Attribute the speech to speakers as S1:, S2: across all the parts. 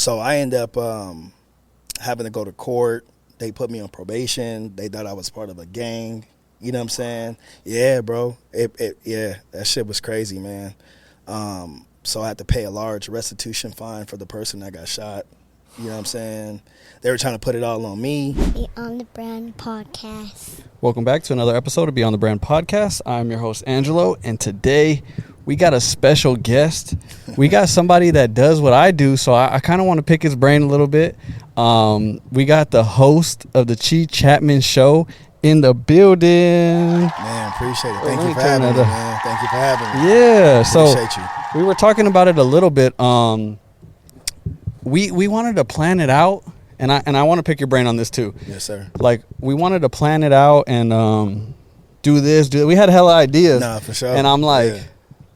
S1: So I end up having to go to court. They put me on probation. They thought I was part of a gang. You know what I'm saying? Yeah, bro. Yeah, that shit was crazy, man. So I had to pay a large restitution fine for the person that got shot. You know what I'm saying? They were trying to put it all on me.
S2: Beyond the Brand Podcast.
S3: Welcome back to another episode of Beyond the Brand Podcast. I'm your host, Angelo, and today we got a special guest. We got somebody that does what I do, so I kind of want to pick his brain a little bit. We got the host of the Chee Chatman Show in the building.
S1: Man, appreciate it. Thank you for having me, man. Thank you for having me.
S3: Yeah, so
S1: appreciate you.
S3: We were talking about it a little bit. We wanted to plan it out, and I want to pick your brain on this too.
S1: Yes, sir.
S3: Like, we wanted to plan it out and do this. We had hella ideas.
S1: Nah, for sure.
S3: And I'm like,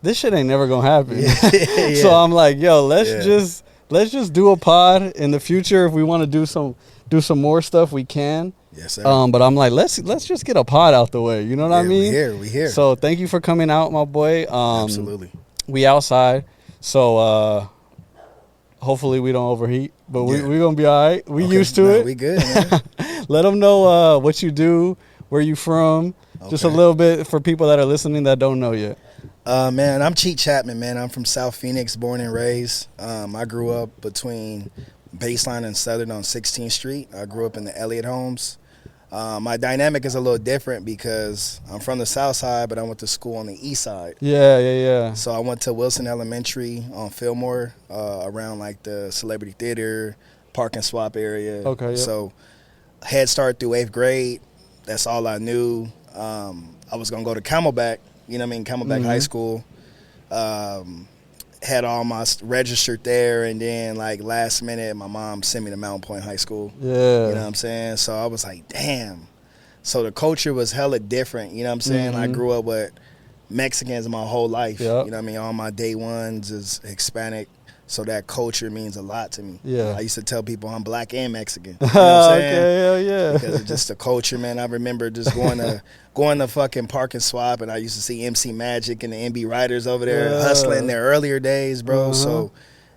S3: this shit ain't never gonna happen.
S1: Yeah.
S3: So I'm like, yo, let's just do a pod in the future. If we want to do some more stuff, we can.
S1: Yes, sir.
S3: But I'm like, let's just get a pod out the way. You know what I mean?
S1: We here.
S3: So thank you for coming out, my boy.
S1: Absolutely.
S3: We outside, so hopefully we don't overheat. But we gonna be all right. We used to it.
S1: We good, man.
S3: Let them know what you do, where you from. Okay. Just a little bit for people that are listening that don't know yet.
S1: Man, I'm Chee Chatman, man. I'm from South Phoenix, born and raised. I grew up between Baseline and Southern on 16th Street. I grew up in the Elliott homes. My dynamic is a little different because I'm from the South Side, but I went to school on the East Side.
S3: Yeah.
S1: So I went to Wilson Elementary on Fillmore, around like the Celebrity Theater, Park and Swap area.
S3: Okay. Yep.
S1: So Head Start through 8th grade. That's all I knew. I was gonna go to Camelback. You know what I mean? Camelback High School. Had all my registered there, and then like last minute, my mom sent me to Mountain Point High School.
S3: Yeah.
S1: You know what I'm saying? So I was like, damn. So the culture was hella different. You know what I'm saying? I grew up with Mexicans my whole life.
S3: Yep.
S1: You know what I mean? All my day ones is Hispanic. So that culture means a lot to me.
S3: Yeah.
S1: I used to tell people I'm black and Mexican. You know what I'm saying?
S3: Okay, hell yeah.
S1: Because of just the culture, man. I remember just going to fucking Park and Swap, and I used to see MC Magic and the NB Riders over there hustling in their earlier days, bro. So,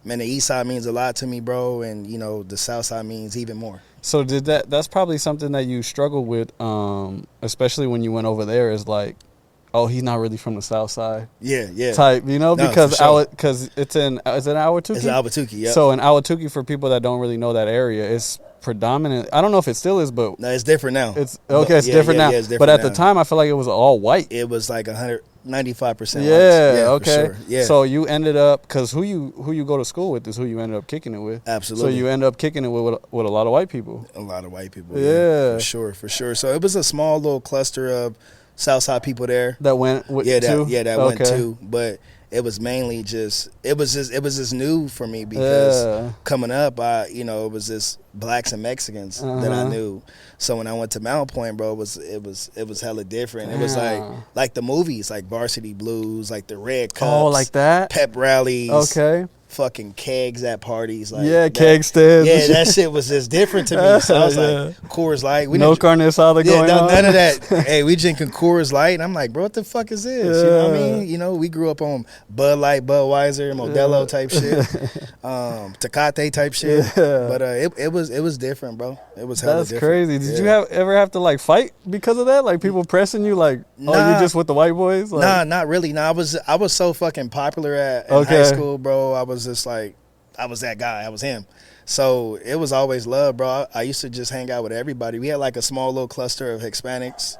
S1: man, the East Side means a lot to me, bro, and, you know, the South Side means even more.
S3: So that's probably something that you struggled with, especially when you went over there, is like, oh, he's not really from the South Side.
S1: Yeah.
S3: Type, you know, because it's in Ahwatukee?
S1: It's in Ahwatukee, yeah.
S3: So in Ahwatukee, for people that don't really know that area, it's predominant. I don't know if it still is, but
S1: no, it's different now.
S3: It's different now.
S1: Yeah, it's different
S3: but at
S1: now.
S3: the time, I feel like it was all white.
S1: It was like 195%.
S3: Yeah, okay.
S1: For sure. Yeah.
S3: So you ended up, because who you go to school with is who you ended up kicking it with.
S1: Absolutely.
S3: So you end up kicking it with a lot of white people.
S1: A lot of white people.
S3: Yeah.
S1: For sure. So it was a small little cluster of Southside people there
S3: that went too?
S1: Went too, but it was mainly just new for me because coming up, it was just blacks and Mexicans that I knew. So when I went to Mountain Point, bro, it was hella different. It was like the movies, like Varsity Blues, like the Red Cups,
S3: like that,
S1: pep rallies, fucking kegs at parties, like
S3: keg stands.
S1: Yeah, that shit was just different to me. So I was like, Coors Light.
S3: No carne asada going on.
S1: None of that. Hey, we drinking Coors Light, and I'm like, bro, what the fuck is this? You know what I mean? You know, we grew up on Bud Light, Budweiser, Modelo type shit, Tecate type shit. But it was different, bro. It was hella different.
S3: That's crazy. Did you ever have to like fight because of that? Like people pressing you, like, you just with the white boys? Like,
S1: nah, not really. Nah, I was so fucking popular in high school, bro. I was just like, I was that guy. I was him. So it was always love, bro. I used to just hang out with everybody. We had like a small little cluster of Hispanics,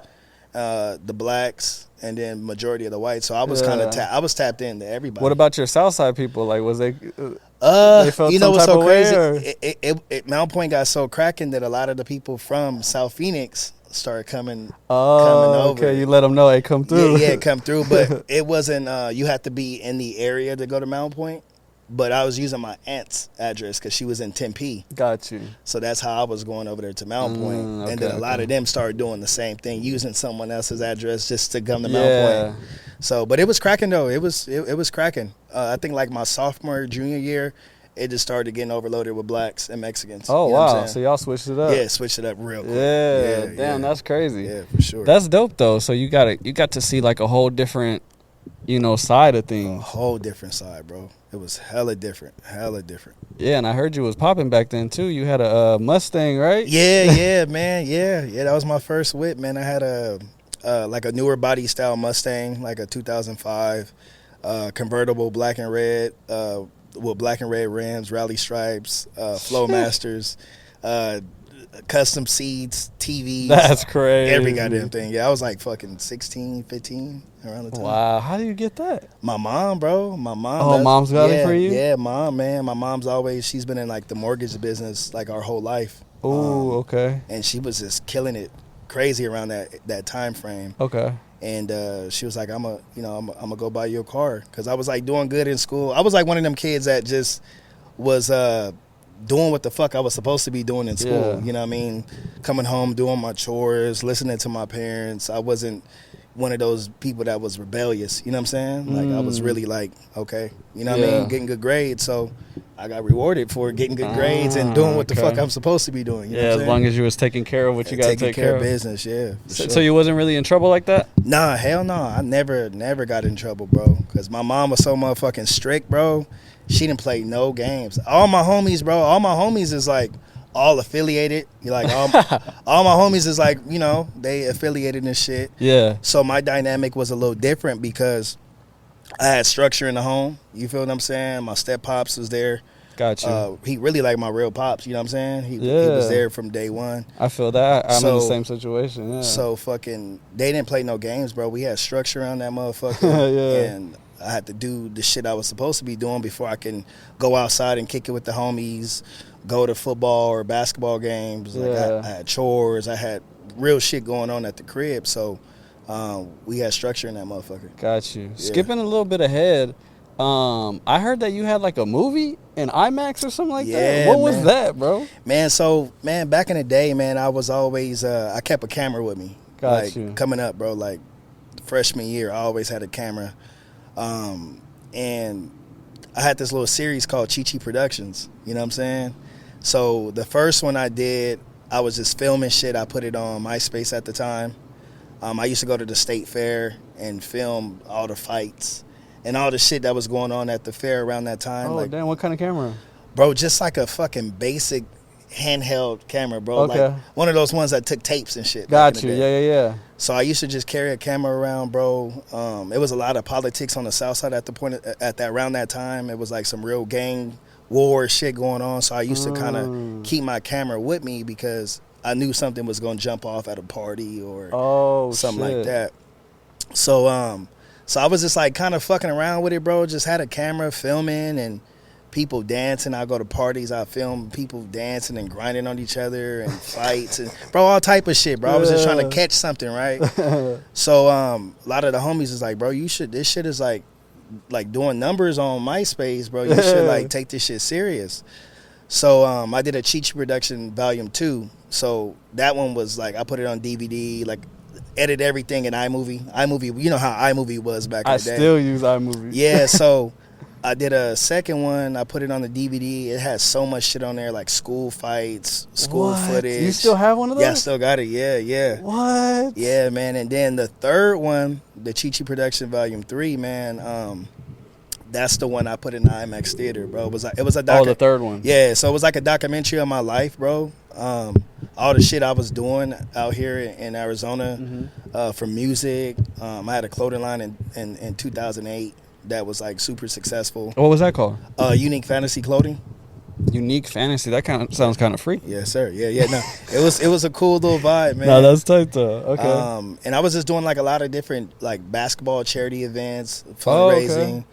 S1: the blacks, and then majority of the whites. So I was kind of I was tapped into everybody.
S3: What about your Southside people? Like, was they?
S1: They felt you know what's so crazy?
S3: Mount
S1: Point got so cracking that a lot of the people from South Phoenix started coming over.
S3: Okay, you let them know, hey, come through.
S1: Yeah, come through. But it wasn't. You had to be in the area to go to Mountain Point. But I was using my aunt's address because she was in Tempe.
S3: Got you.
S1: So that's how I was going over there to Mountain Point.
S3: Okay,
S1: and then a lot of them started doing the same thing, using someone else's address just to come to Mountain Point. So, but it was cracking though. It was cracking. I think like my sophomore, junior year, it just started getting overloaded with blacks and Mexicans.
S3: Oh, you know wow. So y'all switched it up.
S1: Yeah, switched it up real quick.
S3: Yeah, damn, that's crazy.
S1: Yeah, for sure.
S3: That's dope though. So you got to see like a whole different, side of
S1: A
S3: things.
S1: whole different side, bro. It was hella different.
S3: Yeah, and I heard you was popping back then too. You had a Mustang, right?
S1: Yeah, man. Yeah. That was my first whip, man. I had a like a newer body style Mustang, like a 2005 convertible, black and red, with black and red rims, rally stripes, Flowmasters, custom seats, TVs.
S3: That's crazy.
S1: Every goddamn thing. Yeah, I was like fucking 16, 15 around the time.
S3: Wow, how do you get that?
S1: My mom, bro. My mom.
S3: Oh, mom's got it for you?
S1: Yeah, mom, man. My mom's she's been in like the mortgage business like our whole life.
S3: Oh, okay.
S1: And she was just killing it crazy around that time frame.
S3: Okay.
S1: And she was like, I'm gonna go buy you a car. Cause I was like doing good in school. I was like one of them kids that just was doing what the fuck I was supposed to be doing in school.
S3: Yeah.
S1: You know what I mean? Coming home, doing my chores, listening to my parents. I wasn't one of those people that was rebellious. You know what I'm saying? Like I was really like, okay, you know what I mean? Getting good grades. So I got rewarded for getting good grades and doing what the fuck I'm supposed to be doing. You know what I'm
S3: as
S1: saying?
S3: long as you was taking care of what you got to take care of.
S1: Business, yeah.
S3: So you wasn't really in trouble like that?
S1: Nah, hell no. I never got in trouble, bro. Because my mom was so motherfucking strict, bro. She didn't play no games. All my homies is like all affiliated. You like all my homies is like, they affiliated and shit.
S3: Yeah.
S1: So my dynamic was a little different because I had structure in the home. You feel what I'm saying? My step pops was there.
S3: Got you.
S1: He really like my real pops. You know what I'm saying? He was there from day one.
S3: I feel that. I'm in the same situation. Yeah.
S1: So fucking, they didn't play no games, bro. We had structure on that motherfucker.
S3: Yeah.
S1: And I had to do the shit I was supposed to be doing before I can go outside and kick it with the homies, go to football or basketball games. Like I had chores. I had real shit going on at the crib. So we had structure in that motherfucker.
S3: Got you. Yeah. Skipping a little bit ahead, I heard that you had like a movie in IMAX or something like that. What was that, bro?
S1: Man, back in the day, man, I was always, I kept a camera with me.
S3: Got you.
S1: Coming up, bro, like freshman year, I always had a camera. And I had this little series called Chee Productions. You know what I'm saying? So the first one I did, I was just filming shit. I put it on MySpace at the time. I used to go to the state fair and film all the fights and all the shit that was going on at the fair around that time.
S3: Oh, damn, what kind of camera?
S1: Bro, just like a fucking basic handheld camera, bro.
S3: Okay.
S1: Like one of those ones that took tapes and shit.
S3: Got you. Yeah.
S1: So I used to just carry a camera around, bro. It was a lot of politics on the Southside around that time. It was like some real gang war shit going on. So I used to kind of keep my camera with me because I knew something was going to jump off at a party or something like that. So I was just like kind of fucking around with it, bro. Just had a camera filming and people dancing. I go to parties, I film people dancing and grinding on each other and fights and bro, all type of shit, bro. I was just trying to catch something, right? So a lot of the homies is like, bro, this shit is like doing numbers on MySpace, bro. You should like take this shit serious. So I did a Chee Production Volume 2. So that one was like I put it on DVD, like edit everything in iMovie. You know how iMovie was back in the day.
S3: I still use iMovie.
S1: Yeah, so I did a second one. I put it on the DVD. It has so much shit on there, like school fights, school footage.
S3: You still have one of those?
S1: Yeah, I still got it. Yeah.
S3: What?
S1: Yeah, man. And then the third one, the Chee Production Volume 3, man, that's the one I put in the IMAX theater, bro. It was a
S3: the third one.
S1: Yeah, so it was like a documentary of my life, bro. All the shit I was doing out here in Arizona for music. I had a clothing line in 2008 that was like super successful.
S3: What was that called?
S1: Unique Fantasy Clothing.
S3: Unique Fantasy. That kind of sounds kind of free.
S1: Yes, sir. Yeah. No, it was a cool little vibe, man.
S3: No, that's tight though. Okay.
S1: And I was just doing like a lot of different like basketball charity events, fundraising.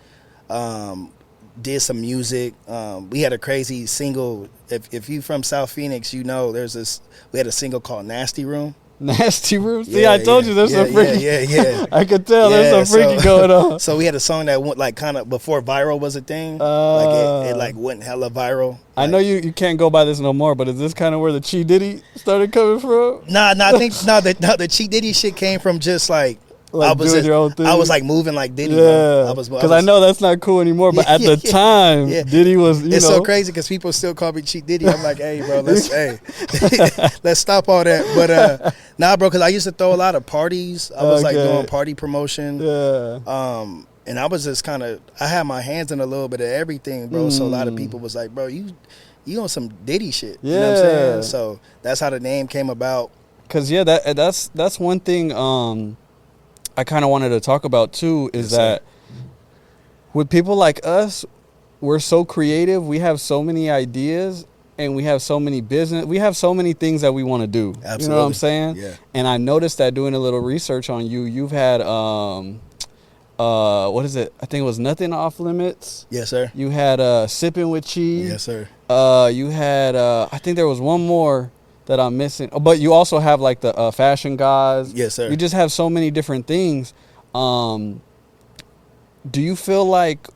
S1: Did some music. We had a crazy single. If you from South Phoenix, you know we had a single called Nasty Room.
S3: Nasty Room? See, I told you there's some freaky.
S1: Yeah.
S3: I could tell there's some freaky going on.
S1: So we had a song that went like kind of before viral was a thing. Like it like went hella viral.
S3: I know you can't go by this no more, but is this kind of where the Chee Diddy started coming from?
S1: Nah, I think the Chee Diddy shit came from just like
S3: doing your own thing.
S1: I was like moving like Diddy.
S3: Yeah, because I know that's not cool anymore. But at the time, Diddy was. It's
S1: so crazy because people still call me Chee Diddy. I'm like, hey, bro, let's stop all that. But nah, bro, because I used to throw a lot of parties. I was like doing party promotion.
S3: Yeah.
S1: And I was just kind of, I had my hands in a little bit of everything, bro. So a lot of people was like, bro, you on some Diddy shit. You know what I'm saying? So that's how the name came about.
S3: Cause that's one thing I kind of wanted to talk about too, is that with people like us, we're so creative. We have so many ideas, and we have so many business. We have so many things that we want to do.
S1: Absolutely.
S3: You know what I'm saying?
S1: Yeah.
S3: And I noticed that doing a little research on you, you've had what is it? I think it was Nothing Off Limits.
S1: Yes, sir.
S3: You had Sipping with Chee.
S1: Yes, sir.
S3: You had I think there was one more that I'm missing. Oh, but you also have like the Fashion Guys.
S1: Yes, sir.
S3: You just have so many different things. Do you feel like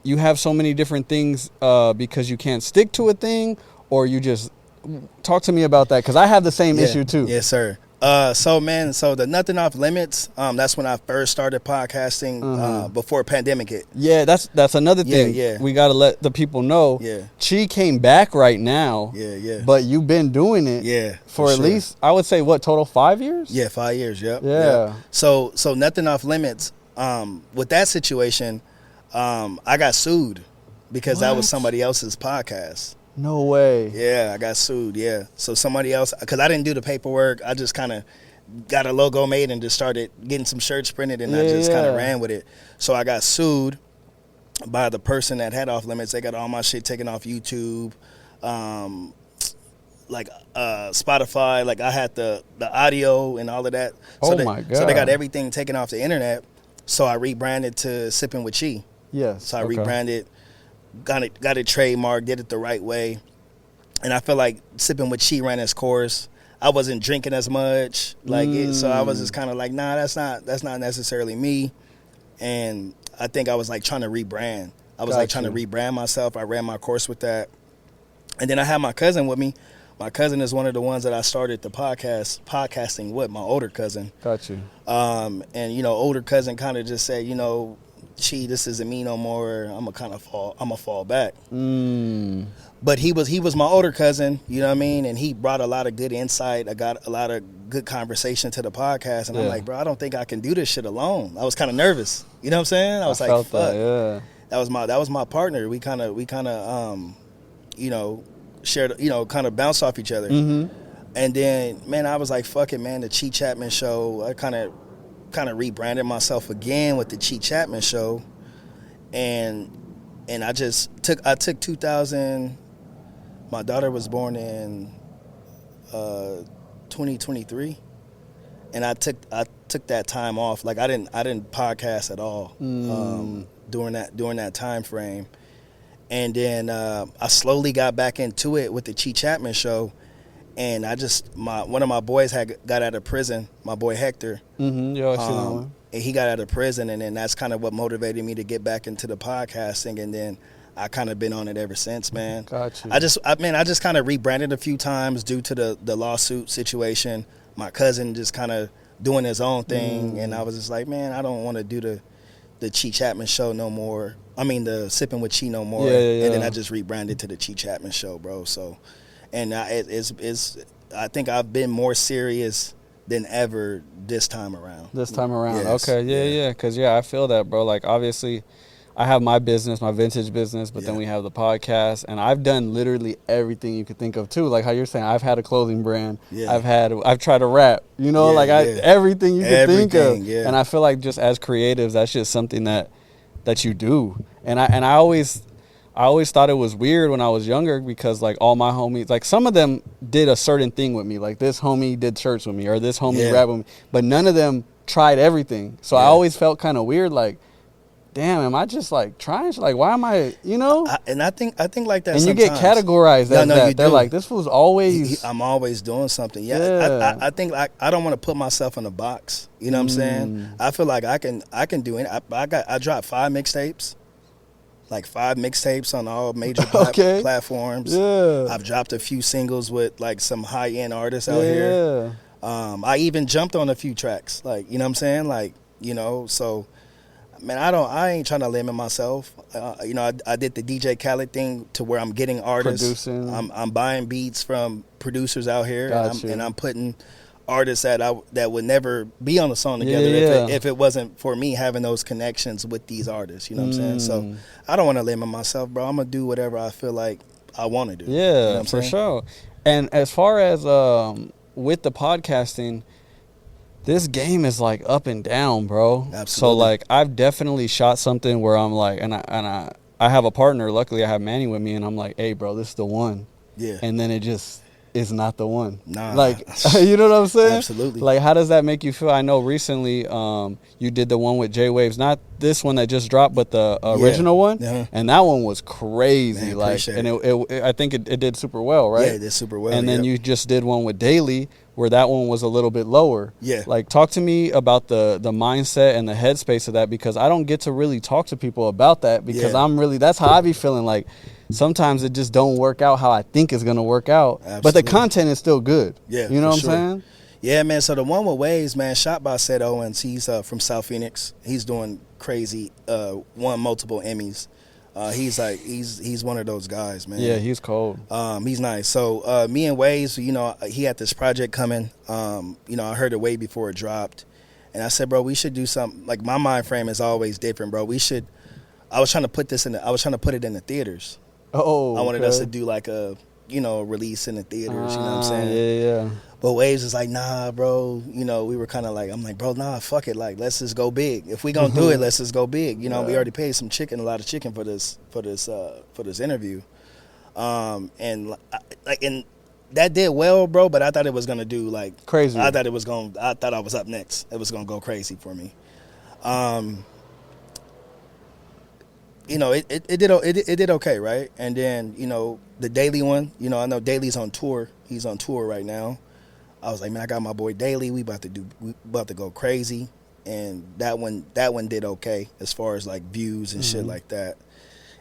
S3: you have so many different things because you can't stick to a thing, or you just talk to me about that? Because I have the same issue too.
S1: Yes, sir. So the Nothing Off Limits, that's when I first started podcasting before pandemic hit.
S3: Yeah, that's another thing.
S1: Yeah.
S3: We got to let the people know.
S1: Yeah.
S3: Chee came back right now.
S1: Yeah.
S3: But you've been doing it for at least, I would say, what, total 5 years?
S1: Yeah, 5 years, yep.
S3: Yeah.
S1: Yep. So Nothing Off Limits, with that situation, I got sued because that was somebody else's podcast.
S3: No way.
S1: Yeah, I got sued, yeah. So somebody else, because I didn't do the paperwork, I just kind of got a logo made and just started getting some shirts printed, and I just kind of ran with it. So I got sued by the person that had Off Limits. They got all my shit taken off YouTube, Spotify. Like, I had the audio and all of that. So
S3: my God.
S1: So they got everything taken off the internet. So I rebranded to Sipping with Chee.
S3: Yes.
S1: So I rebranded, got it trademarked, did it the right way. And I feel like Sipping with Chee ran its course. I wasn't drinking as much, so I was just kind of like, nah, that's not necessarily me. And I think I was like trying to rebrand. I was trying to rebrand myself. I ran my course with that. And then I had my cousin with me. My cousin is one of the ones that I started the podcasting with, my older cousin.
S3: Got you.
S1: And older cousin kind of just said, Chee, this isn't me no more. I'm gonna fall back. But he was my older cousin, you know what I mean? And he brought a lot of good insight. I got a lot of good conversation to the podcast. And I'm like, bro, I don't think I can do this shit alone. I was kind of nervous. You know what I'm saying? I was like, fuck.
S3: That
S1: was my partner. We kind of shared, kind of bounced off each other. And then, man, I was like, fuck it, man, the Chee Chatman Show. I kind of rebranded myself again with the Chee Chatman Show. And I took 2000. My daughter was born in 2023, and I took that time off. Like, I didn't podcast at all during that time frame. And then I slowly got back into it with the Chee Chatman Show. And one of my boys got out of prison, my boy Hector.
S3: Yeah, I see that one.
S1: And he got out of prison, and then that's kind of what motivated me to get back into the podcasting. And then I kind of been on it ever since, man.
S3: Gotcha.
S1: I just kind of rebranded a few times due to the lawsuit situation. My cousin just kind of doing his own thing, and I was just like, man, I don't want to do the Chee Chatman Show no more. I mean, the Sipping with Chee no more. And then I just rebranded to the Chee Chatman Show, bro. So, and I think I've been more serious than ever this time around.
S3: Yes, okay,
S1: yeah.
S3: Because, I feel that, bro. Like, obviously, I have my business, my vintage business, but then we have the podcast, and I've done literally everything you could think of, too. Like how you're saying, I've had a clothing brand. Yeah. I've tried to rap, everything you could think of. Yeah. And I feel like just as creatives, that's just something that you do. And I always thought it was weird when I was younger because, like, all my homies, like, some of them did a certain thing with me. Like, this homie did shirts with me, or this homie rapped with me. But none of them tried everything. So I always felt kind of weird, like, damn, am I just, like, trying? Like, why am I,
S1: I think like that.
S3: And
S1: sometimes.
S3: You get categorized as that. They're like, this fool's always.
S1: I'm always doing something. Yeah. I think, like, I don't want to put myself in a box. You know what I'm saying? I feel like I can do it. I dropped 5 mixtapes. Like 5 mixtapes on all major platforms. Yeah. I've dropped a few singles with, like, some high-end artists out here. I even jumped on a few tracks. Like, you know what I'm saying? Like, so, man, I ain't trying to limit myself. I did the DJ Khaled thing to where I'm getting artists.
S3: Producing.
S1: I'm buying beats from producers out here. And I'm putting artists that would never be on a song together if it wasn't for me having those connections with these artists. You know what I'm saying? So I don't want to limit myself, bro. I'm gonna do whatever I feel like I want to do.
S3: Yeah,
S1: you know what I'm
S3: for
S1: saying?
S3: sure. And as far as with the podcasting, this game is like up and down, bro.
S1: Absolutely.
S3: So like I've definitely shot something where I'm like, and I have a partner. Luckily, I have Manny with me, and I'm like, hey, bro, this is the one.
S1: Yeah.
S3: And then it just is not the one.
S1: Nah.
S3: Like, you know what I'm saying?
S1: Absolutely.
S3: Like, how does that make you feel? I know recently you did the one with J Waves, not this one that just dropped, but the original one.
S1: Uh-huh.
S3: And that one was crazy.
S1: Man,
S3: like, and it I think it did super well, right?
S1: Yeah, it did super well.
S3: And then you just did one with Daily, where that one was a little bit lower.
S1: Yeah.
S3: Like, talk to me about the mindset and the headspace of that, because I don't get to really talk to people about that, because that's how I be feeling. Like, sometimes it just don't work out how I think it's going to work out.
S1: Absolutely.
S3: But the content is still good.
S1: Yeah,
S3: you know what I'm
S1: sure.
S3: saying?
S1: Yeah, man. So the one with Waves, man, shot by Seth Owens. He's from South Phoenix. He's doing crazy. Won multiple Emmys. He's one of those guys, man.
S3: Yeah, he's cold.
S1: He's nice. So me and Waves, you know, he had this project coming. You know, I heard it way before it dropped, and I said, bro, we should do something. Like, my mind frame is always different, bro. I was trying to put it in the theaters.
S3: Oh,
S1: I wanted us to do like a, you know, release in the theaters. You know what I'm saying?
S3: Yeah.
S1: But Waves is like, nah, bro. You know, we were kind of like, I'm like, bro, nah, fuck it. Like, let's just go big. If we gonna do it, let's just go big. You know, we already paid a lot of chicken for this interview, and that did well, bro. But I thought it was gonna do like
S3: crazy.
S1: I thought I was up next. It was gonna go crazy for me. You know, it did okay, right? And then, you know, the Daily one, you know, I know Daily's on tour. He's on tour right now. I was like, man, I got my boy Daily. We about to go crazy. And that one did okay as far as like views and shit like that.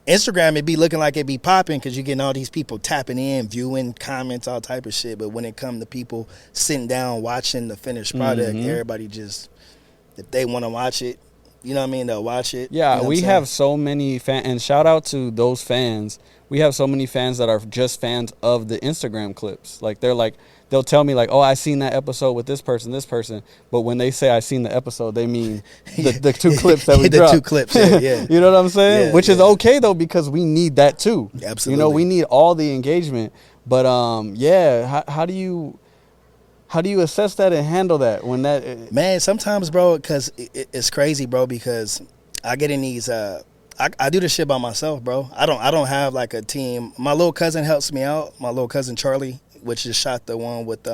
S1: Instagram, it be looking like it be popping because you're getting all these people tapping in, viewing, comments, all type of shit. But when it come to people sitting down watching the finished product, everybody just, if they want to watch it, you know what I mean, they'll watch it.
S3: Yeah,
S1: you know
S3: we have so many fans, and shout out to those fans. We have so many fans that are just fans of the Instagram clips. Like, they'll tell me like, oh, I seen that episode with this person. But when they say I seen the episode, they mean the two clips that we dropped.
S1: The 2 clips, yeah.
S3: You know what I'm saying?
S1: Yeah,
S3: which is okay though, because we need that too.
S1: Absolutely.
S3: You know, we need all the engagement. But how do you assess that and handle that when that?
S1: Man, sometimes, bro, because it's crazy, bro, because I get in these. I do this shit by myself, bro. I don't have like a team. My little cousin helps me out. My little cousin Charlie, which just shot the one with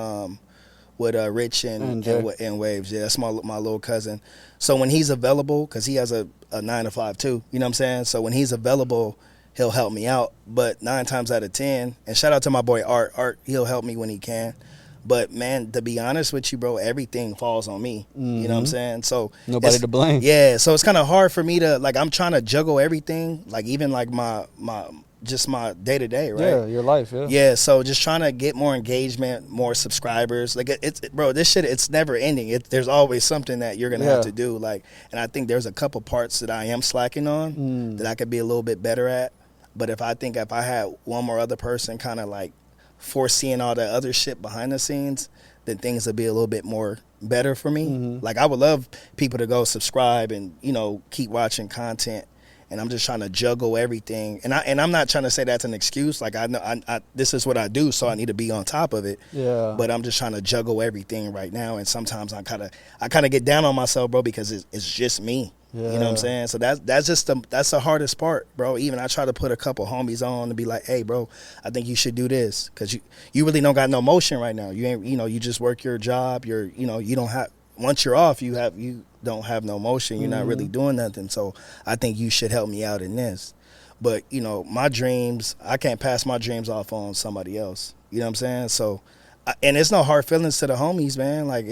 S1: Rich and Waves. Yeah, that's my little cousin. So when he's available, because he has a 9 to 5 too. You know what I'm saying? So when he's available, he'll help me out. But 9 times out of 10, and shout out to my boy Art, he'll help me when he can. But, man, to be honest with you, bro, everything falls on me. You know what I'm saying? So
S3: nobody to blame.
S1: Yeah, so it's kind of hard for me to, like, I'm trying to juggle everything, like even like my day-to-day, right?
S3: Yeah, your life, yeah.
S1: Yeah, so just trying to get more engagement, more subscribers. Like, bro, this shit, it's never ending. There's always something that you're going to have to do. Like, and I think there's a couple parts that I am slacking on that I could be a little bit better at. But if I had one more other person kind of like foreseeing all that other shit behind the scenes, then things would be a little bit more better for me. Like, I would love people to go subscribe and, you know, keep watching content. And I'm just trying to juggle everything. And I'm not trying to say that's an excuse. Like, I know this is what I do, so I need to be on top of it. Yeah. But I'm just trying to juggle everything right now. And sometimes I kind of get down on myself, bro, because it's just me. Yeah. You know what I'm saying? So that's the hardest part, bro. Even I try to put a couple homies on to be like, hey, bro, I think you should do this, because you really don't got no motion right now. You ain't, you know, you just work your job. You don't have, once you're off, you don't have no motion. You're not really doing nothing. So I think you should help me out in this. But, you know, my dreams, I can't pass my dreams off on somebody else. You know what I'm saying? So, and it's no hard feelings to the homies, man. Like,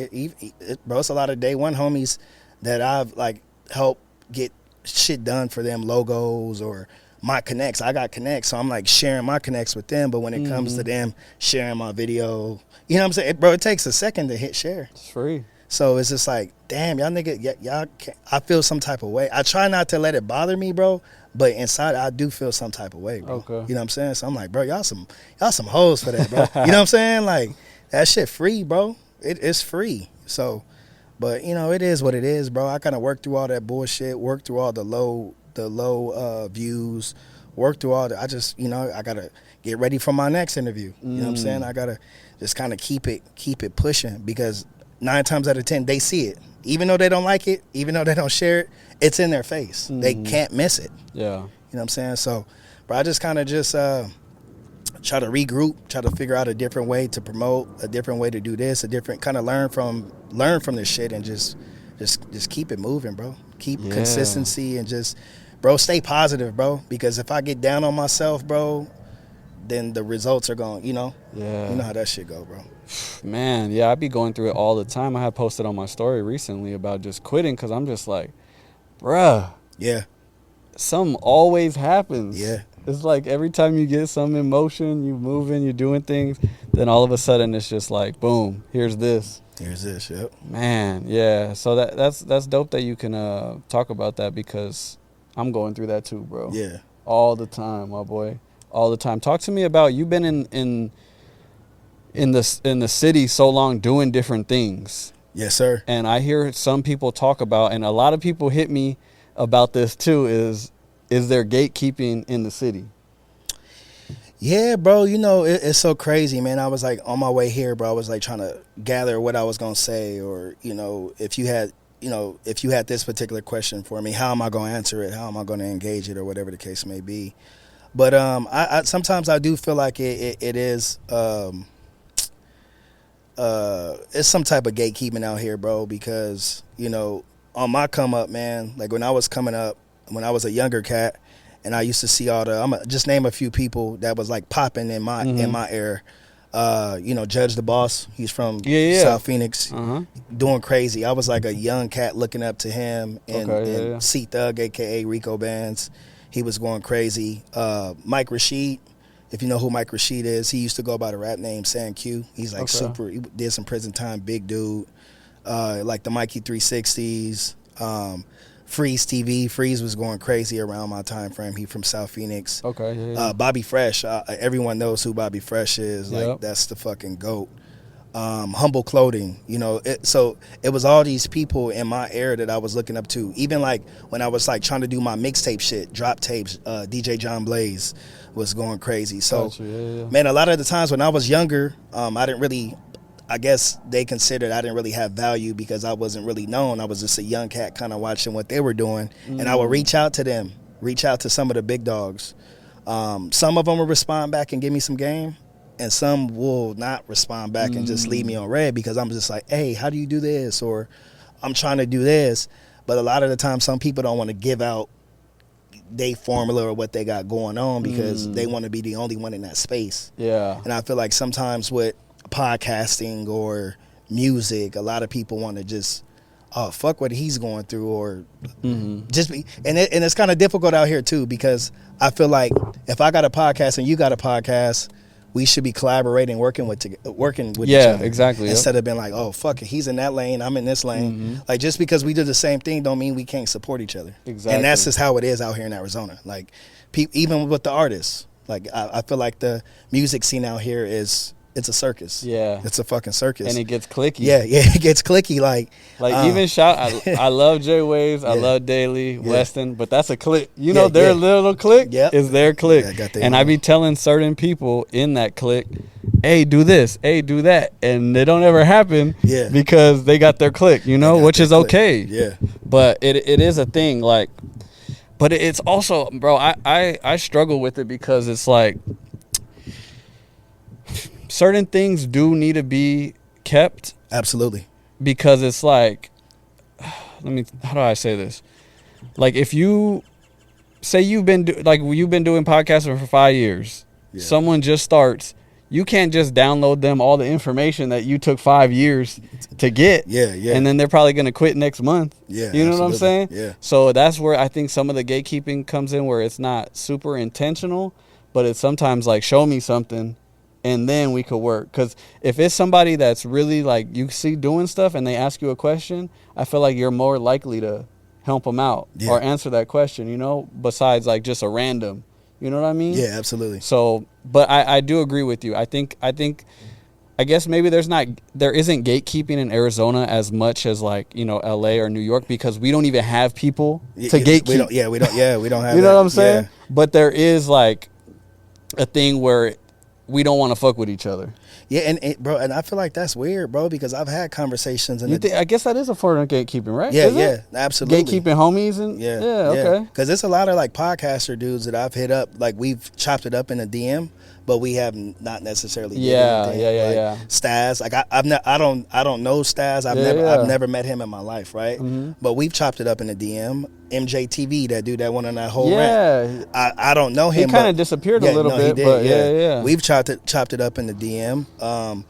S1: bro, it's a lot of day one homies that I've like help get shit done for them, logos or my connects. I got connects, so I'm like sharing my connects with them. But when it comes to them sharing my video, you know what I'm saying, bro, it takes a second to hit share.
S3: It's free.
S1: So it's just like, damn, y'all nigga, y'all can't, I feel some type of way. I try not to let it bother me, bro, but inside I do feel some type of way, bro. Okay. You know what I'm saying? So I'm like, bro, y'all some hoes for that, bro. You know what I'm saying? Like, that shit free, bro. It's free. So, but you know, it is what it is, bro. I kind of worked through all that bullshit, worked through all the low views, worked through all the. I just, you know, I gotta get ready for my next interview. You know what I'm saying? I gotta just kind of keep it pushing, because 9 times out of 10 they see it, even though they don't like it, even though they don't share it. It's in their face. They can't miss it.
S3: Yeah.
S1: You know what I'm saying? So, but I just kind of just try to regroup, try to figure out a different way to promote, a different way to do this, a different kind of learn from this shit, and just keep it moving, bro. Keep consistency and just, bro, stay positive, bro. Because if I get down on myself, bro, then the results are going, you know?
S3: Yeah.
S1: You know how that shit go, bro.
S3: Man, yeah, I be going through it all the time. I had posted on my story recently about just quitting, because I'm just like, bruh.
S1: Yeah.
S3: Something always happens.
S1: Yeah.
S3: It's like every time you get some emotion, you moving, you're doing things, then all of a sudden it's just like, boom, here's this.
S1: Yep.
S3: Man, yeah. So that's dope that you can talk about that, because I'm going through that too, bro.
S1: Yeah.
S3: All the time, my boy. All the time. Talk to me about, you've been in the city so long doing different things.
S1: Yes, sir.
S3: And I hear some people talk about, and a lot of people hit me about this too, is there gatekeeping in the city?
S1: Yeah, bro, you know, it's so crazy, man. I was like on my way here, bro. I was like trying to gather what I was going to say, or, you know, if you had this particular question for me, how am I going to answer it? How am I going to engage it, or whatever the case may be? But I sometimes I do feel like it is it's some type of gatekeeping out here, bro, because, you know, on my come up, man, like when I was coming up, when I was a younger cat, and I used to see all the, just name a few people that was like popping in my era. You know, Judge the Boss, he's from South Phoenix, doing crazy. I was like a young cat looking up to him, and C Thug, aka Rico Bands, he was going crazy. Mike Rashid, if you know who Mike Rashid is, he used to go by the rap name San Q. He's like super, he did some prison time, big dude. Like the Mikey 360s, Freeze TV. Freeze was going crazy around my time frame. He from South Phoenix. Bobby Fresh. Everyone knows who Bobby Fresh is. Like that's the fucking GOAT. Humble Clothing. You know, so it was all these people in my era that I was looking up to. Even like when I was like trying to do my mixtape shit, drop tapes. DJ John Blaze was going crazy. So, man, a lot of the times when I was younger, I didn't really. I guess they considered I didn't really have value because I wasn't really known. I was just a young cat kind of watching what they were doing. And I would reach out to them, reach out to some of the big dogs. Some of them will respond back and give me some game, and some will not respond back and just leave me on red, because I'm just like, hey, how do you do this? Or I'm trying to do this. But a lot of the time, some people don't want to give out their formula or what they got going on because they want to be the only one in that space. Yeah. And I feel like sometimes with podcasting or music, a lot of people want to just fuck what he's going through, or just be, and it's kind of difficult out here too, because I feel like if I got a podcast and you got a podcast, we should be collaborating, working with each other.
S3: Exactly.
S1: Instead of being like, oh fuck it, he's in that lane, I'm in this lane. Like, just because we do the same thing don't mean we can't support each other. Exactly. And that's just how it is out here in Arizona. Like, even with the artists, like I feel like the music scene out here it's a circus. Yeah. It's a fucking circus.
S3: And it gets clicky.
S1: Yeah, it gets clicky. Like
S3: even I love J Waves, I love Daily, Weston, but that's a clique. You know, their little clique is their clique. And I be telling certain people in that clique, hey, do this, hey, do that. And they don't ever happen because they got their clique, you know, which is okay. Yeah. But it is a thing, like, but it's also, bro, I struggle with it because it's like, certain things do need to be kept. Absolutely. Because it's like, how do I say this? Like, if you say you've been doing podcasting for 5 years, someone just starts, you can't just download them all the information that you took 5 years to get. And then they're probably going to quit next month. You know what I'm saying? Yeah. So that's where I think some of the gatekeeping comes in, where it's not super intentional, but it's sometimes like, show me something, and then we could work. Because if it's somebody that's really like you see doing stuff and they ask you a question, I feel like you're more likely to help them out or answer that question, you know, besides like just a random, you know what I mean?
S1: Yeah, absolutely.
S3: So, but I do agree with you. I think I guess maybe there isn't gatekeeping in Arizona as much as like, you know, LA or New York, because we don't even have people to gatekeep.
S1: We don't have
S3: you know
S1: that.
S3: what I'm saying?
S1: Yeah.
S3: But there is like a thing where we don't want to fuck with each other.
S1: Yeah, and bro, and I feel like that's weird, bro, because I've had conversations
S3: I guess that is a form of gatekeeping, right?
S1: Yeah,
S3: Is
S1: yeah,
S3: it?
S1: absolutely.
S3: Gatekeeping homies and
S1: yeah,
S3: okay.
S1: Because there's a lot of like podcaster dudes that I've hit up, like we've chopped it up in a DM, but we have not necessarily.
S3: Yeah.
S1: Staz, like I don't know Staz. I've never met him in my life, right?
S3: Mm-hmm.
S1: But we've chopped it up in a DM. MJTV, that dude that went on that whole
S3: rant.
S1: Yeah, I don't know him.
S3: He kind of disappeared a little bit, but yeah.
S1: We've chopped it up in the DM. On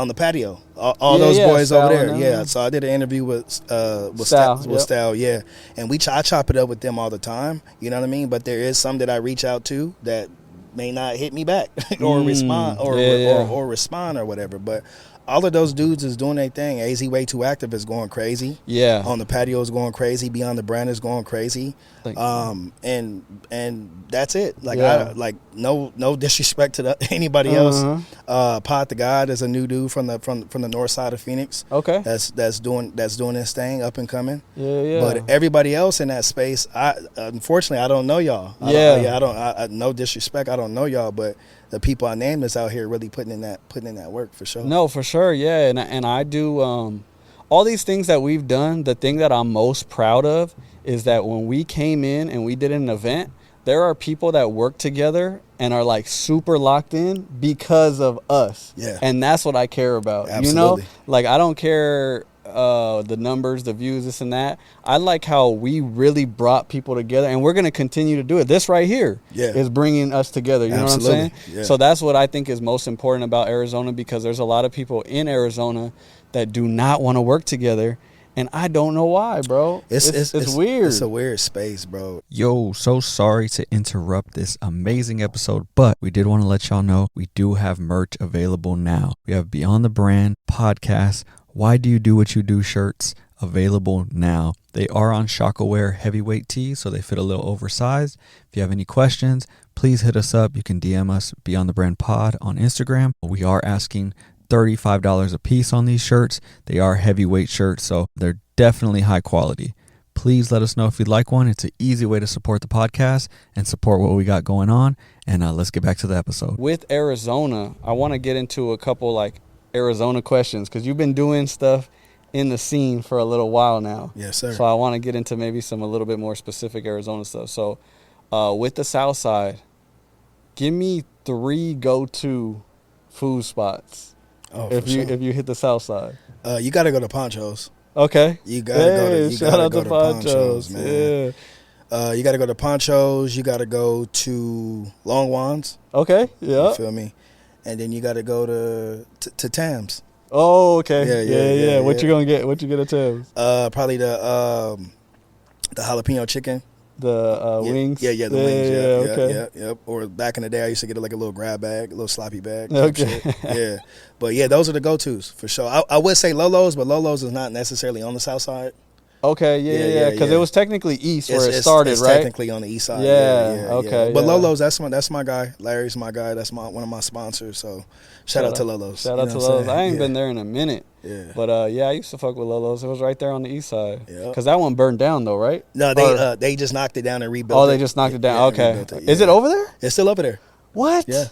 S1: the patio, all those boys over there. Yeah, so I did an interview with Style, yeah, and I chop it up with them all the time. You know what I mean? But there is some that I reach out to that may not hit me back or respond or respond or whatever. But all of those dudes is doing their thing. AZ Way Too Active is going crazy. Yeah. On the patio is going crazy. Beyond the Brand is going crazy. And that's it. Like no disrespect to anybody else. Pod the God is a new dude from the north side of Phoenix. Okay. That's doing his thing, up and coming. Yeah. But everybody else in that space, unfortunately I don't know y'all. No disrespect, I don't know y'all, but the people I named is out here really putting in that work for sure.
S3: No, for sure, yeah. And I do all these things that we've done. The thing that I'm most proud of is that when we came in and we did an event, there are people that work together and are like super locked in because of us. Yeah. And that's what I care about. Absolutely. You know? Like I don't care the numbers, the views, this and that. I like how we really brought people together, and we're going to continue to do it. This right here is bringing us together. You know what I'm saying? Yeah. So that's what I think is most important about Arizona, because there's a lot of people in Arizona that do not want to work together. And I don't know why, bro. It's weird.
S1: It's a weird space, bro.
S4: Yo, so sorry to interrupt this amazing episode, but we did want to let y'all know we do have merch available now. We have Beyond the Brand podcast, Why Do You Do What You Do shirts available now. They are on Shockaware heavyweight tees, so they fit a little oversized. If you have any questions, please hit us up. You can DM us Beyond the Brand Pod on Instagram. We are asking $35 a piece on these shirts. They are heavyweight shirts, so they're definitely high quality. Please let us know if you'd like one. It's an easy way to support the podcast and support what we got going on. And let's get back to the episode.
S3: With Arizona, I want to get into a couple like Arizona questions, because you've been doing stuff in the scene for a little while now.
S1: Yes, sir.
S3: So I want to get into maybe some a little bit more specific Arizona stuff. So with the Southside, give me 3 go-to food spots.
S1: Oh,
S3: if you hit the South Side,
S1: you got to go to Ponchos.
S3: Okay,
S1: you gotta go to Ponchos, man.
S3: Yeah.
S1: You got to go to Ponchos. You got to go to Long Juan's.
S3: Okay, yeah.
S1: You feel me? And then you got to go to Tam's.
S3: Oh, okay. Yeah. What you gonna get? What you get at Tam's?
S1: Probably the jalapeno chicken.
S3: The wings?
S1: Yeah, the wings. Yeah,
S3: okay.
S1: Yep. Or back in the day, I used to get like a little grab bag, a little sloppy bag.
S3: Okay.
S1: Yeah. But yeah, those are the go-tos for sure. I would say Lolo's, but Lolo's is not necessarily on the south side.
S3: Okay, yeah. Because it was technically east where it started,
S1: it's
S3: right?
S1: Technically on the east side.
S3: Yeah, okay.
S1: But Lolo's, that's my guy. Larry's my guy. That's one of my sponsors. So shout out to Lolo's.
S3: Shout out to Lolo's. I ain't been there in a minute.
S1: Yeah.
S3: But I used to fuck with Lolo's. It was right there on the east side. Yeah. Because that one burned down though, right?
S1: No, they just knocked it down and rebuilt it.
S3: Oh, they just knocked it down. Okay. Is it over there?
S1: It's still over there.
S3: What?
S1: Yeah.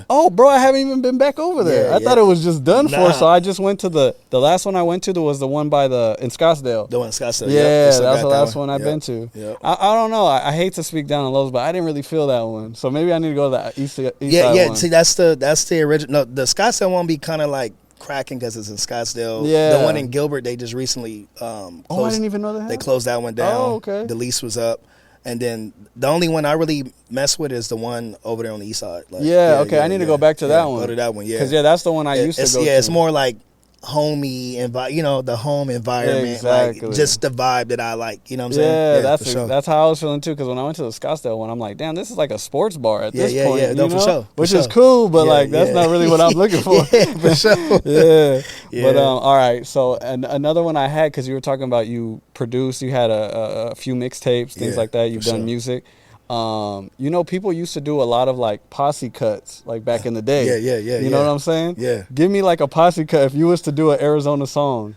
S3: Oh, bro, I haven't even been back over there. I thought it was just done for, so I just went to the last one I went to was the one in Scottsdale.
S1: The one in Scottsdale.
S3: Yeah, that's the last one I've been to.
S1: Yep.
S3: I don't know. I hate to speak down on Lowe's, but I didn't really feel that one. So maybe I need to go to the east side one.
S1: See, that's the original. No, the Scottsdale one be kind of like cracking because it's in Scottsdale.
S3: Yeah.
S1: The one in Gilbert, they just recently closed.
S3: I didn't even know that.
S1: They closed that one down.
S3: Oh, okay.
S1: The lease was up. And then the only one I really mess with is the one over there on the east side. Like,
S3: okay. I need to go back to that one.
S1: Go to that one,
S3: Because that's the one I used to go to.
S1: Yeah, it's more like homey, the home environment.
S3: Exactly.
S1: Like, just the vibe that I like, you know what I'm saying?
S3: Yeah, that's how I was feeling too, because when I went to the Scottsdale one, I'm like, damn, this is like a sports bar at this point.
S1: Yeah, no, for sure.
S3: Which is cool, but that's not really what I'm looking for.
S1: For sure.
S3: Yeah. But, all right, so another one I had, because you were talking about you produced, you had a few mixtapes, things like that, you've done music. You know, people used to do a lot of like posse cuts, like back in the day.
S1: Yeah.
S3: You know what I'm saying?
S1: Yeah.
S3: Give me like a posse cut if you was to do an Arizona song.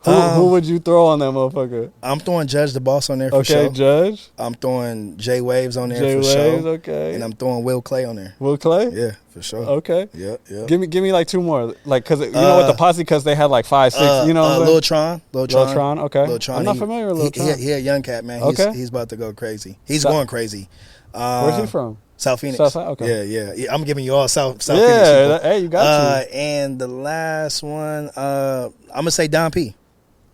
S3: Who would you throw on that motherfucker?
S1: I'm throwing Judge the Boss on there for
S3: Okay,
S1: sure.
S3: Judge.
S1: I'm throwing J Waves on there
S3: J
S1: for
S3: Waves,
S1: sure.
S3: okay.
S1: And I'm throwing Will Clay on there.
S3: Will Clay?
S1: Yeah, for sure.
S3: Okay.
S1: Yeah.
S3: Give me like two more, like, cause you know what the posse cuts they had like 5, 6. You know, what I'm
S1: Lil
S3: saying?
S1: Tron.
S3: Okay.
S1: Lil Tron.
S3: I'm not familiar with Lil Tron.
S1: He a young cat, man. He's about to go crazy. He's going crazy.
S3: Where's he from?
S1: South Phoenix.
S3: Southside? Okay.
S1: Yeah. I'm giving you all South Phoenix people.
S3: Hey, you got you.
S1: And the last one, I'm gonna say Don P.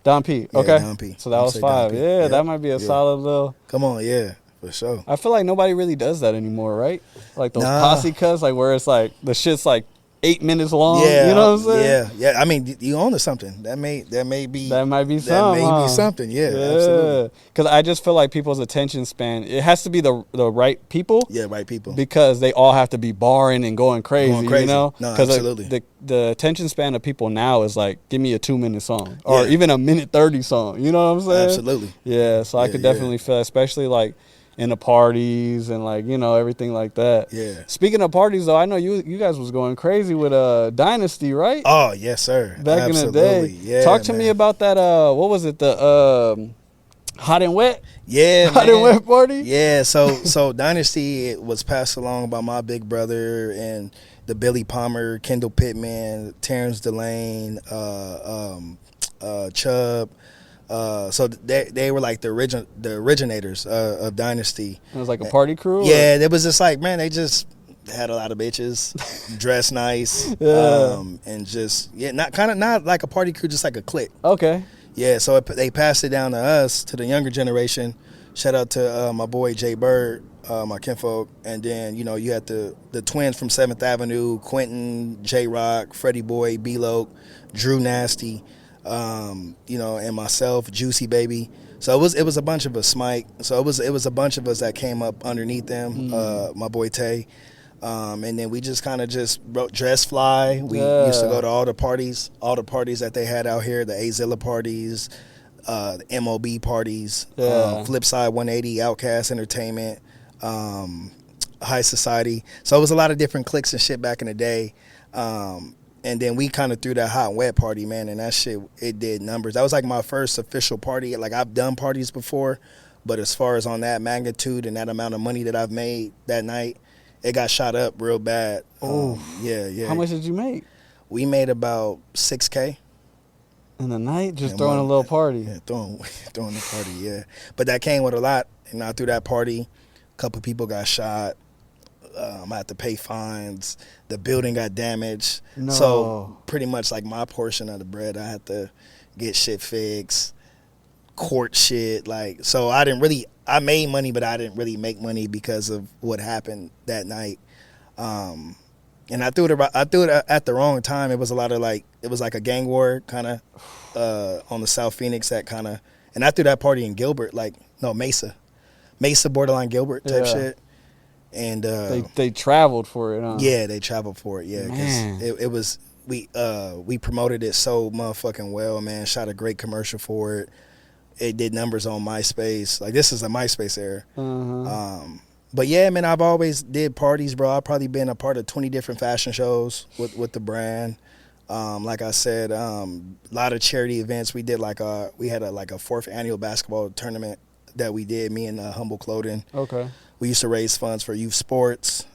S3: Don P.
S1: Yeah,
S3: Okay.
S1: Don P.
S3: So that
S1: I'm
S3: was
S1: say
S3: 5.
S1: Don P.
S3: Yeah,
S1: Yep.
S3: that might be a solid little.
S1: Come on, yeah, for sure.
S3: I feel like nobody really does that anymore, right? Like those
S1: Nah.
S3: posse cuts, like where it's like the shit's like 8 minutes long.
S1: Yeah,
S3: You know what I'm saying?
S1: Yeah. I mean, you own to something. That may be.
S3: That might be
S1: That
S3: something.
S1: may be something. Yeah, absolutely.
S3: Because I just feel like people's attention span, it has to be the right people.
S1: Yeah, right people.
S3: Because they all have to be barring and going crazy, you know?
S1: No,
S3: 'Cause
S1: absolutely.
S3: The attention span of people now is like, give me a 2-minute song or
S1: Yeah.
S3: even a 1:30 song. You know what I'm saying?
S1: Absolutely.
S3: Yeah, so I could definitely feel, especially like in the parties and like, you know, everything like that.
S1: Yeah.
S3: Speaking of parties though, I know you guys was going crazy with Dynasty, right?
S1: Oh yes, sir.
S3: Back
S1: absolutely.
S3: in the day.
S1: Yeah.
S3: Talk to
S1: man.
S3: me about that what was it, the Hot and Wet?
S1: Yeah,
S3: Hot
S1: man.
S3: and Wet party?
S1: Yeah, so Dynasty it was passed along by my big brother and the Billy Palmer, Kendall Pittman, Terrence Delane, Chubb. So they were like the originators of Dynasty.
S3: It was like a party crew?
S1: Yeah, it was just like, man, they just had a lot of bitches, dressed nice, and just not like a party crew, just like a clique.
S3: Okay.
S1: Yeah, so they passed it down to us, to the younger generation. Shout out to my boy Jay Bird, my kinfolk, and then you had the twins from 7th Avenue, Quentin, J Rock, Freddie Boy, B-Loke, Drew Nasty. And myself, Juicy Baby. So it was a bunch of us, Smike. So it was a bunch of us that came up underneath them. My boy Tay, and then we just kind of wrote Dress Fly. We used to go to all the parties that they had out here, the Azilla parties, the MOB parties, Flipside 180, Outcast Entertainment, High Society. So it was a lot of different cliques and shit back in the day. And then we kind of threw that hot and wet party, man, and that shit, it did numbers. That was like my first official party. Like, I've done parties before, but as far as on that magnitude and that amount of money that I've made that night, it got shot up real bad.
S3: Oh,
S1: yeah.
S3: How much did you make?
S1: We made about $6K.
S3: In the night? Just throwing a little party?
S1: Yeah, throwing the party, yeah. But that came with a lot. And I threw that party, a couple people got shot. I had to pay fines. The building got damaged.
S3: No.
S1: So pretty much like my portion of the bread, I had to get shit fixed, court shit. Like, so I made money, but I didn't really make money because of what happened that night. And I threw it at the wrong time. It was a lot of it was like a gang war kind of on the South Phoenix and I threw that party in Gilbert, Mesa, borderline Gilbert type shit. And
S3: they traveled for it, huh?
S1: Yeah, they traveled for it. Yeah, because it was we promoted it so motherfucking well, man. Shot a great commercial for it. It did numbers on MySpace. Like, this is a MySpace era. But yeah, man, I've always did parties, bro. I've probably been a part of 20 different fashion shows with the brand. Like I said, a lot of charity events. We did we had a 4th annual basketball tournament that we did. Me and Humble Clothing.
S3: Okay. We
S1: used to raise funds for youth sports,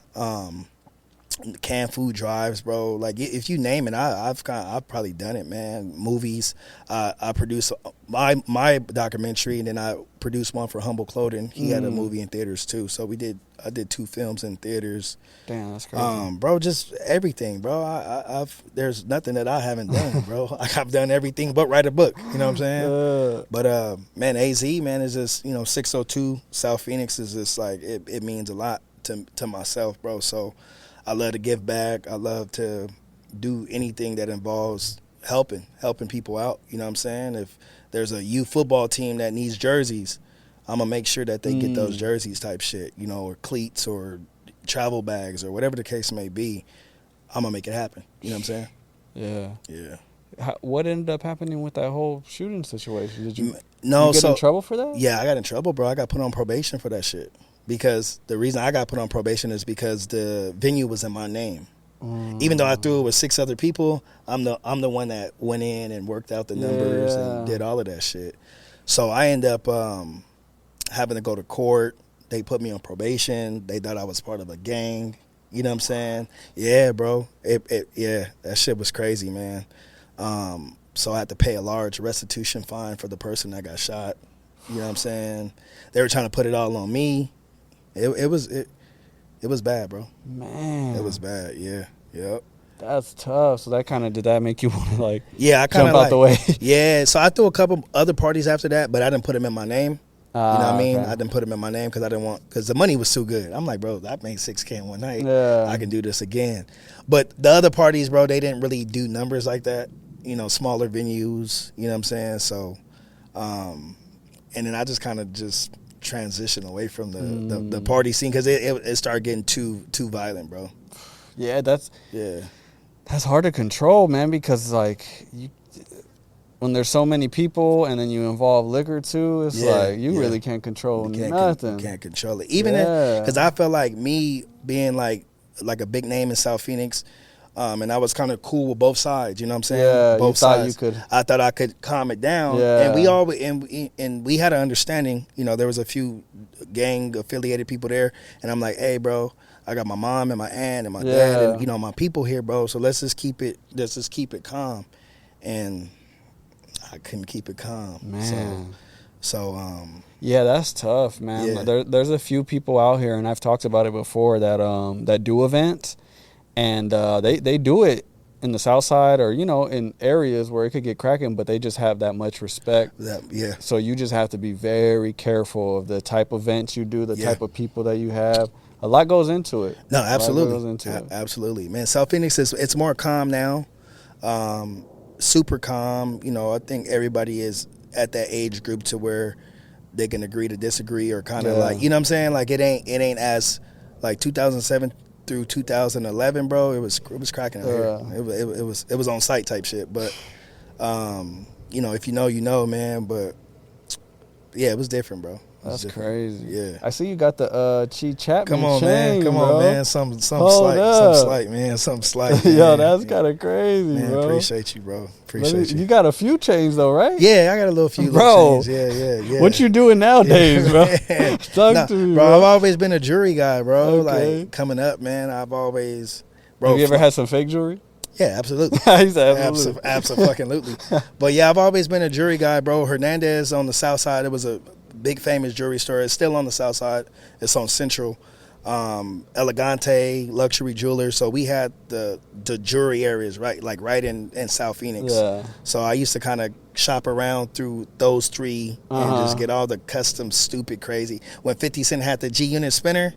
S1: canned food drives, bro. Like, if you name it, I've probably done it, man. Movies. I produced my documentary, and then I produced one for Humble Clothing. He had a movie in theaters too. So I did 2 films in theaters.
S3: Damn, that's crazy.
S1: Bro, just everything, bro. There's nothing that I haven't done, bro. I've done everything but write a book. You know what I'm saying? But man, AZ, man, is just 602 South Phoenix is just like it means a lot to myself, bro. So I love to give back. I love to do anything that involves helping people out. You know what I'm saying? If there's a youth football team that needs jerseys, I'm gonna make sure that they get those jerseys type shit, or cleats or travel bags or whatever the case may be. I'm gonna make it happen. You know what I'm saying?
S3: Yeah. What ended up happening with that whole shooting situation? Did you
S1: get
S3: in trouble for that?
S1: Yeah, I got in trouble, bro. I got put on probation for that shit because the reason I got put on probation is because the venue was in my name. Even though I threw it with 6 other people, I'm the one that went in and worked out the numbers and did all of that shit. So I end up having to go to court. They put me on probation. They thought I was part of a gang. You know what I'm saying? Yeah, bro. That shit was crazy, man. So I had to pay a large restitution fine for the person that got shot. You know what I'm saying? They were trying to put it all on me. It was bad, bro.
S3: Man.
S1: It was bad, yeah. Yep.
S3: That's tough. So that kind of, did that make you want to like
S1: I
S3: jump out the way?
S1: Yeah, so I threw a couple other parties after that, but I didn't put them in my name. You know what I mean?
S3: Okay.
S1: I didn't put them in my name because the money was too good. I'm like, bro, I made $6K in one night.
S3: Yeah.
S1: I can do this again. But the other parties, bro, they didn't really do numbers like that. You know, smaller venues, you know what I'm saying? So, and then I just kind of just transitioned away from the party scene because it started getting too violent, bro.
S3: Yeah, that's hard to control, man, because like when there's so many people and then you involve liquor too, it's like you really can't control nothing.
S1: You can't control it. Even because I felt like me being like a big name in South Phoenix, and I was kind of cool with both sides. You know what I'm saying?
S3: Yeah,
S1: both sides.
S3: You could.
S1: I thought I could calm it down.
S3: Yeah.
S1: And we always and we had an understanding. You know, there was a few gang affiliated people there, and I'm like, hey, bro, I got my mom and my aunt and my dad and, you know, my people here, bro. So let's just keep it calm. And I couldn't keep it calm.
S3: Man.
S1: So
S3: yeah, that's tough, man.
S1: Yeah.
S3: There's a few people out here, and I've talked about it before, that do events, and they do it in the Southside or, you know, in areas where it could get cracking, but they just have that much respect. So you just have to be very careful of the type of events you do, the type of people that you have. A lot goes into it.
S1: No, absolutely. Absolutely, man. South Phoenix it's more calm now. Super calm. You know, I think everybody is at that age group to where they can agree to disagree or kind of like, you know what I'm saying? Like it ain't as like 2007 through 2011, bro. It was cracking out here. It was on site type shit. But you know, if you know, you know, man. But yeah, it was different, bro.
S3: That's crazy.
S1: Yeah.
S3: I see you got the Chee Chatman
S1: Come on,
S3: chain,
S1: man. Come
S3: bro.
S1: on, man. Something slight, man. Something slight. Man.
S3: Yo, that's kind of crazy,
S1: man,
S3: bro.
S1: Appreciate you, bro. Appreciate you.
S3: You got a few chains, though, right?
S1: Yeah, I got a few little chains. Yeah.
S3: What you doing nowadays, bro? Talk to me,
S1: bro. I've always been a jewelry guy, bro.
S3: Okay.
S1: Like, coming up, man, I've always... Bro,
S3: have you ever had some fake jewelry?
S1: Yeah, absolutely.
S3: He said absolutely.
S1: Absolutely. But yeah, I've always been a jewelry guy, bro. Hernandez on the South Side, it was a big famous jewelry store. It's still on the South Side. It's on Central. Elegante, luxury jewelers. So we had the jewelry areas right in South Phoenix.
S3: Yeah.
S1: So I used to kind of shop around through those three and just get all the custom, stupid, crazy. When 50 Cent had the G-Unit spinner,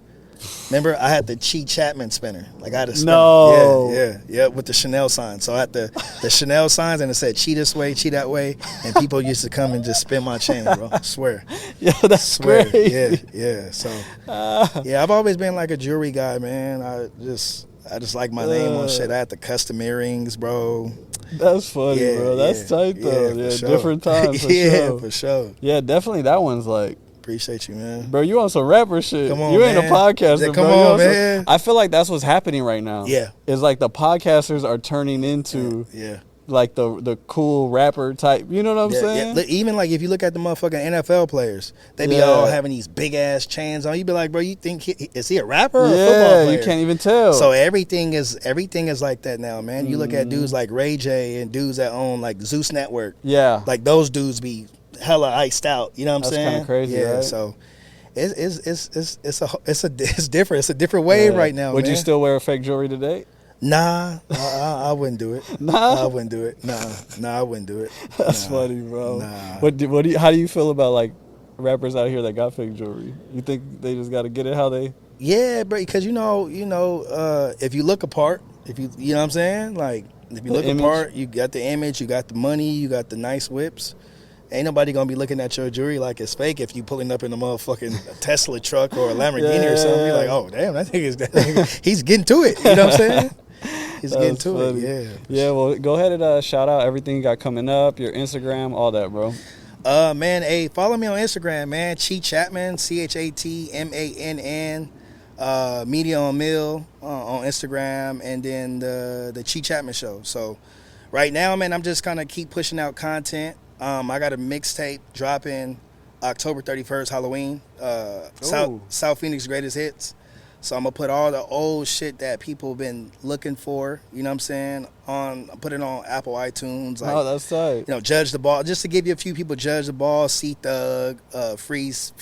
S1: remember, I had the Chee Chatman spinner. Like I had a spinner.
S3: No.
S1: Yeah, with the Chanel sign. So I had the Chanel signs, and it said Chee this way, Chee that way, and people used to come and just spin my chain, bro. I swear.
S3: Yeah, that's crazy.
S1: Yeah. So yeah, I've always been like a jewelry guy, man. I just like my name on shit. I had the custom earrings, bro.
S3: That's funny, bro. That's tight though. Yeah,
S1: sure.
S3: Different times. For sure.
S1: For sure.
S3: Yeah, definitely. That one's like.
S1: Appreciate you, man.
S3: Bro, you on some rapper shit.
S1: Come on,
S3: you ain't
S1: man.
S3: a podcaster,
S1: Come
S3: bro.
S1: on, man.
S3: I feel like that's what's happening right now.
S1: Yeah.
S3: It's like the podcasters are turning into like the cool rapper type. You know what I'm saying?
S1: Yeah. Even like if you look at the motherfucking NFL players, they be all having these big ass chains on. You be like, bro, you think is he a rapper or a football player?
S3: You can't even tell.
S1: So everything is like that now, man. You look at dudes like Ray J and dudes that own like Zeus Network.
S3: Yeah.
S1: Like those dudes be hella iced out. You know what I'm saying?
S3: That's kind of crazy,
S1: yeah,
S3: right?
S1: So it's different. It's a different wave right now.
S3: Would
S1: man.
S3: you still wear fake jewelry today?
S1: Nah, I wouldn't do it.
S3: Nah?
S1: I wouldn't do it. Nah, I wouldn't do it.
S3: That's funny, bro.
S1: Nah.
S3: How do you feel about like rappers out here that got fake jewelry? You think they just got to get it how they?
S1: Yeah, bro. Because you know, if you look apart, you know what I'm saying, like if you look apart, you got the image, you got the money, you got the nice whips. Ain't nobody gonna be looking at your jewelry like it's fake if you pulling up in a motherfucking Tesla truck or a Lamborghini or something. You're like, oh damn, that nigga, he's getting to it. You know what I'm saying? He's getting to it. Yeah.
S3: Yeah. Well, go ahead and shout out everything you got coming up, your Instagram, all that, bro.
S1: Man, hey, follow me on Instagram, man. Chee Chatman, ChatMann, Media on Mill on Instagram, and then the Chee Chatman Show. So right now, man, I'm just kind of keep pushing out content. I got a mixtape dropping October 31st, Halloween. South Phoenix Greatest Hits. So I'm gonna put all the old shit that people have been looking for, you know what I'm saying, put it on Apple iTunes. Like,
S3: Oh, that's tight.
S1: you know, Judge the Ball, just to give you a few people. Judge the Ball, C Thug, Freeze,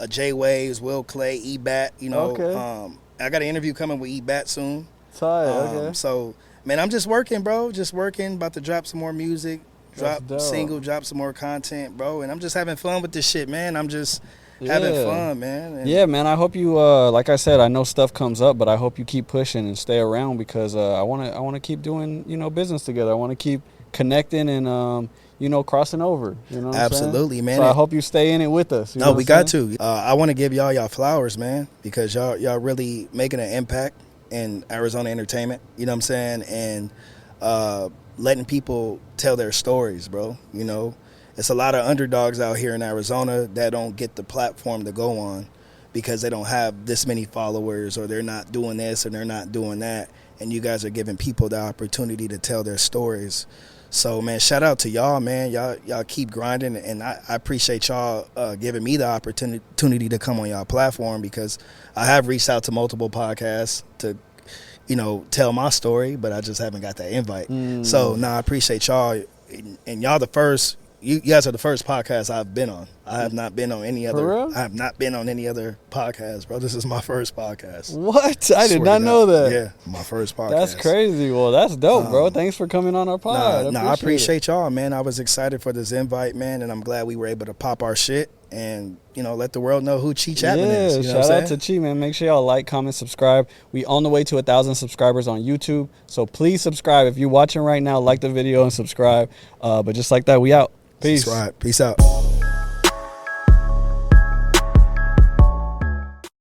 S1: J Waves, Will Clay, E Bat. You know,
S3: Okay.
S1: I got an interview coming with E Bat soon.
S3: Tight. Okay.
S1: So man, I'm just working, bro. Just working. About to drop some more music, drop
S3: dope.
S1: single, drop some more content, bro. And I'm just having fun with this shit, man. I'm just having fun, man. And
S3: Yeah, man. I hope you, like I said, I know stuff comes up, but I hope you keep pushing and stay around because I want to keep doing, you know, business together. I want to keep connecting and, you know, crossing over. You know, what
S1: Absolutely,
S3: I'm
S1: man.
S3: So I hope you stay in it with us. You know
S1: No,
S3: what
S1: we
S3: I'm
S1: got
S3: saying?
S1: to. I want to give y'all flowers, man, because y'all really making an impact in Arizona entertainment. You know what I'm saying? And letting people tell their stories, bro. You know, it's a lot of underdogs out here in Arizona that don't get the platform to go on because they don't have this many followers, or they're not doing this and they're not doing that. And you guys are giving people the opportunity to tell their stories. So, man, shout out to y'all, man. Y'all keep grinding, and I appreciate y'all giving me the opportunity to come on y'all platform, because I have reached out to multiple podcasts to, you know, tell my story, but I just haven't got that invite. So, I appreciate y'all, and y'all the first. You guys are the first podcast I've been on. I have not been on any other.
S3: For real?
S1: I have not been on any other podcast, bro. This is my first podcast.
S3: What? I did
S1: Swear
S3: not
S1: to
S3: know
S1: God.
S3: that.
S1: Yeah, my first podcast.
S3: That's crazy. Well, that's dope, bro. Thanks for coming on our pod.
S1: I appreciate y'all, man. I was excited for this invite, man, and I'm glad we were able to pop our shit and, you know, let the world know who Chee Chatman is. You know
S3: shout
S1: what I'm
S3: out
S1: saying?
S3: to Chee, man. Make sure y'all like, comment, subscribe. We on the way to 1,000 subscribers on YouTube, so please subscribe. If you're watching right now, like the video and subscribe. But just like that, we out. Peace.
S1: Subscribe. Peace out.